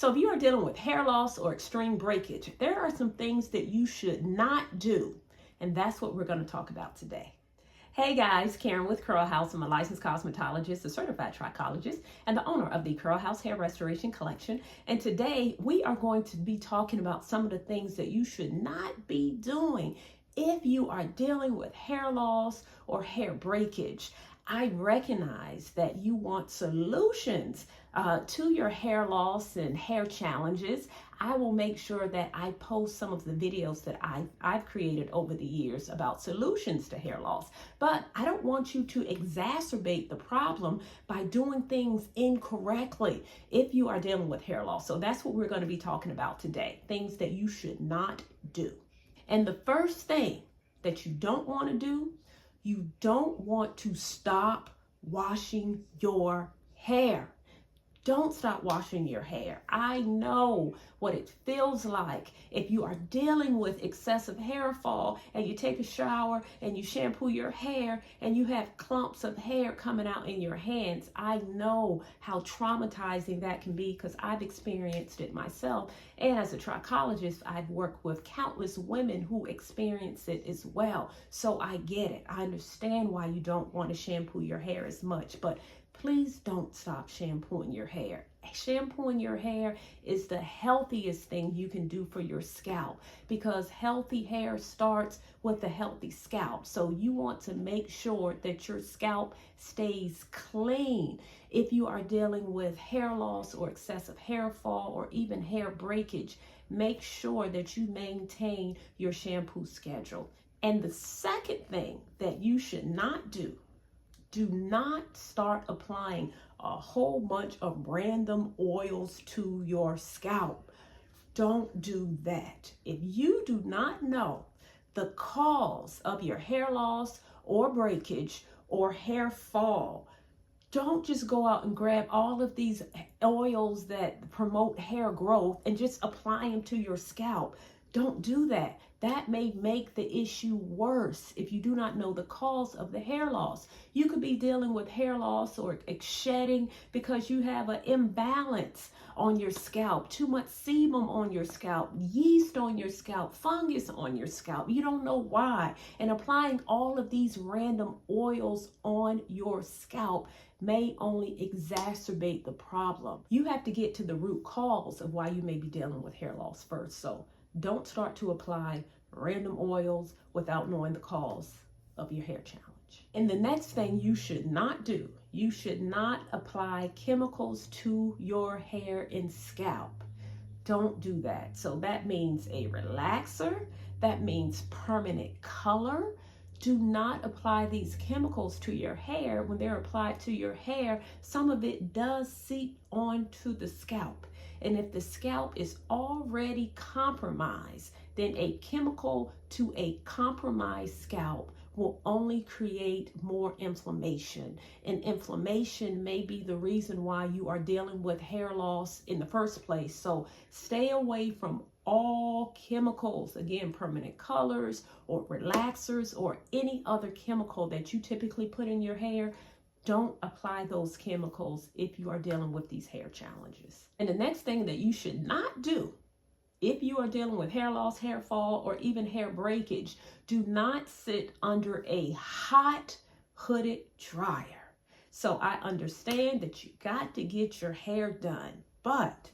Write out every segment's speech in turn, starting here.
So if you are dealing with hair loss or extreme breakage, there are some things that you should not do. And that's what we're going to talk about today. Hey guys, Karen with Curl House. I'm a licensed cosmetologist, a certified trichologist, and the owner of the Curl House Hair Restoration Collection. And today we are going to be talking about some of the things that you should not be doing if you are dealing with hair loss or hair breakage. I recognize that you want solutions to your hair loss and hair challenges. I will make sure that I post some of the videos that I've created over the years about solutions to hair loss. But I don't want you to exacerbate the problem by doing things incorrectly if you are dealing with hair loss. So that's what we're going to be talking about today, things that you should not do. And the first thing that you don't want to do, you don't want to stop washing your hair. Don't stop washing your hair. I know what it feels like if you are dealing with excessive hair fall and you take a shower and you shampoo your hair and you have clumps of hair coming out in your hands. I know how traumatizing that can be because I've experienced it myself. And as a trichologist, I've worked with countless women who experience it as well. So I get it. I understand why you don't want to shampoo your hair as much, but please don't stop shampooing your hair. Shampooing your hair is the healthiest thing you can do for your scalp because healthy hair starts with a healthy scalp. So you want to make sure that your scalp stays clean. If you are dealing with hair loss or excessive hair fall or even hair breakage, make sure that you maintain your shampoo schedule. And the second thing that you should not do not start applying a whole bunch of random oils to your scalp. Don't do that. If you do not know the cause of your hair loss or breakage or hair fall, don't just go out and grab all of these oils that promote hair growth and just apply them to your scalp. Don't do that. That may make the issue worse if you do not know the cause of the hair loss. You could be dealing with hair loss or shedding because you have an imbalance on your scalp, too much sebum on your scalp, yeast on your scalp, fungus on your scalp. You don't know why. And applying all of these random oils on your scalp may only exacerbate the problem. You have to get to the root cause of why you may be dealing with hair loss first. So don't start to apply random oils without knowing the cause of your hair challenge. And the next thing you should not do, you should not apply chemicals to your hair and scalp. Don't do that. So that means a relaxer, that means permanent color. Do not apply these chemicals to your hair. When they're applied to your hair, some of it does seep onto the scalp. And if the scalp is already compromised, then a chemical to a compromised scalp will only create more inflammation. And inflammation may be the reason why you are dealing with hair loss in the first place. So stay away from all chemicals, again, permanent colors or relaxers or any other chemical that you typically put in your hair. Don't apply those chemicals if you are dealing with these hair challenges. And the next thing that you should not do if you are dealing with hair loss, hair fall, or even hair breakage, do not sit under a hot hooded dryer. So I understand that you got to get your hair done, but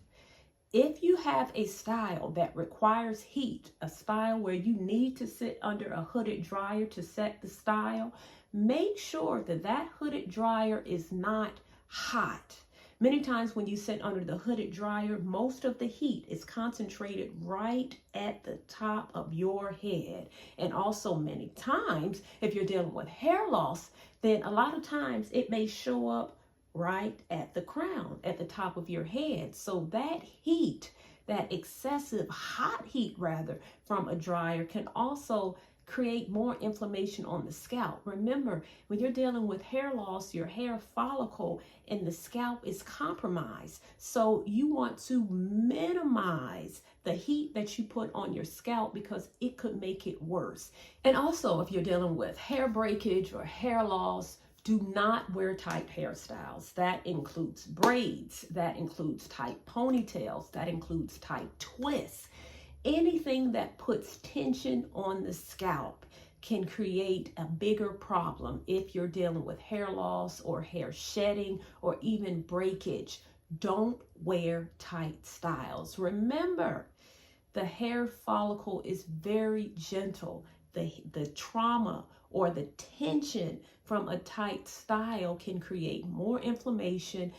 if you have a style that requires heat, a style where you need to sit under a hooded dryer to set the style, make sure that that hooded dryer is not hot. Many times when you sit under the hooded dryer, most of the heat is concentrated right at the top of your head. And also many times, if you're dealing with hair loss, then a lot of times it may show up right at the crown, at the top of your head. So that heat, that excessive hot heat rather, from a dryer can also create more inflammation on the scalp. Remember, when you're dealing with hair loss, your hair follicle in the scalp is compromised. So you want to minimize the heat that you put on your scalp because it could make it worse. And also, if you're dealing with hair breakage or hair loss, Do not wear tight hairstyles. That includes braids, that includes tight ponytails, that includes tight twists. Anything that puts tension on the scalp can create a bigger problem if you're dealing with hair loss or hair shedding or even breakage. Don't wear tight styles. Remember, the hair follicle is very gentle. The trauma or the tension from a tight style can create more inflammation,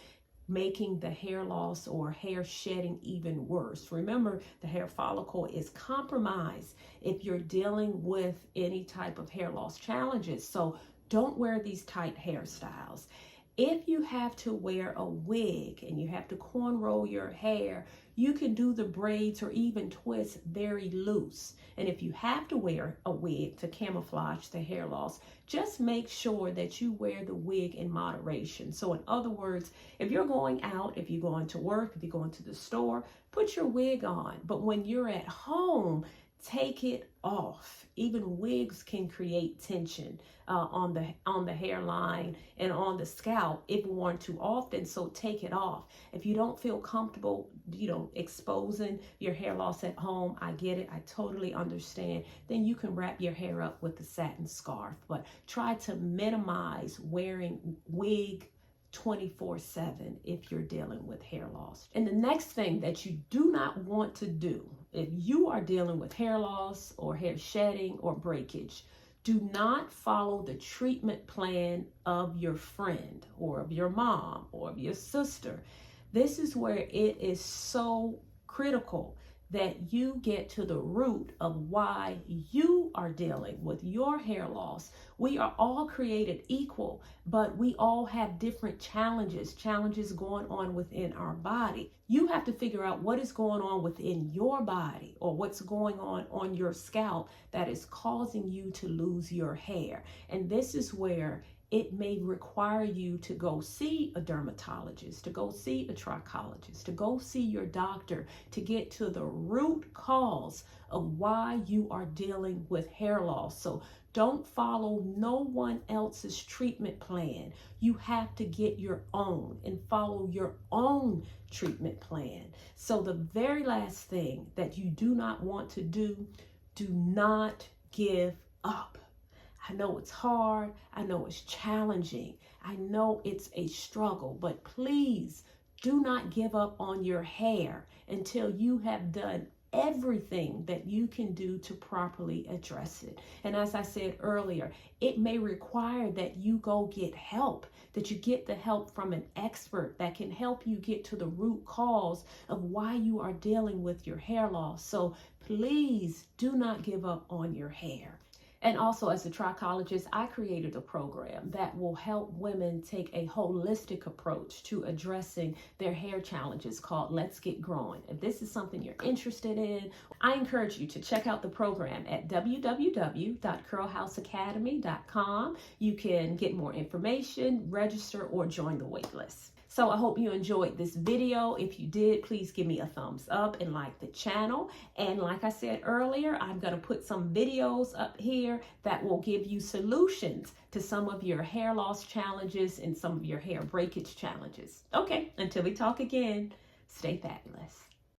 making the hair loss or hair shedding even worse. Remember, the hair follicle is compromised if you're dealing with any type of hair loss challenges. So don't wear these tight hairstyles. If you have to wear a wig and you have to cornrow your hair, you can do the braids or even twists very loose. And if you have to wear a wig to camouflage the hair loss, just make sure that you wear the wig in moderation. So in other words, if you're going out, if you're going to work, if you're going to the store, put your wig on. But when you're at home, take it off. Even wigs can create tension on the hairline and on the scalp if worn too often, so take it off. If you don't feel comfortable, exposing your hair loss at home, I get it, I totally understand, then you can wrap your hair up with a satin scarf, but try to minimize wearing wig 24/7 if you're dealing with hair loss. And the next thing that you do not want to do if you are dealing with hair loss or hair shedding or breakage, do not follow the treatment plan of your friend or of your mom or of your sister. This is where it is so critical that you get to the root of why you are dealing with your hair loss. We are all created equal, but we all have different challenges going on within our body. You have to figure out what is going on within your body or what's going on your scalp that is causing you to lose your hair. And this is where it may require you to go see a dermatologist, to go see a trichologist, to go see your doctor to get to the root cause of why you are dealing with hair loss. So don't follow no one else's treatment plan. You have to get your own and follow your own treatment plan. So the very last thing that you do not want to do not give up. I know it's hard. I know it's challenging. I know it's a struggle, but please do not give up on your hair until you have done everything that you can do to properly address it. And as I said earlier, it may require that you go get help, that you get the help from an expert that can help you get to the root cause of why you are dealing with your hair loss. So please do not give up on your hair. And also, as a trichologist, I created a program that will help women take a holistic approach to addressing their hair challenges called Let's Get Growing. If this is something you're interested in, I encourage you to check out the program at www.curlhouseacademy.com. You can get more information, register, or join the wait list. So I hope you enjoyed this video. If you did, please give me a thumbs up and like the channel. And like I said earlier, I'm going to put some videos up here that will give you solutions to some of your hair loss challenges and some of your hair breakage challenges. Okay, until we talk again, stay fabulous.